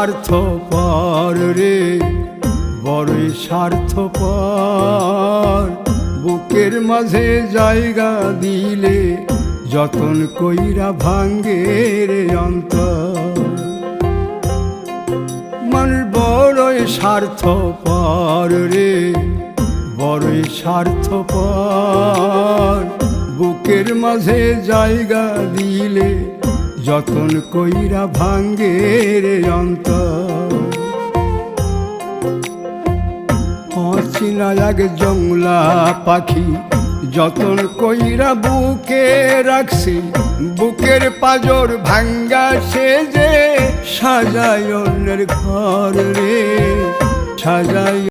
স্বার্থপর রে, বড়ই স্বার্থপর। বুকের মাঝে জায়গা দিলে যতন কইরা ভাঙ্গে রে অন্তর। মানুষ বড়ই স্বার্থপর রে, বড়ই স্বার্থপর। বুকের মাঝে জায়গা দিলে যতন কইরা ভাঙ্গে রে অন্তর। অচিনা এক জংলা পাখি যতন কইরা বুকে রাখছি, বুকের পাজর ভাঙ্গা সে যে সাজায় অন্যের ঘর রে, সাজায়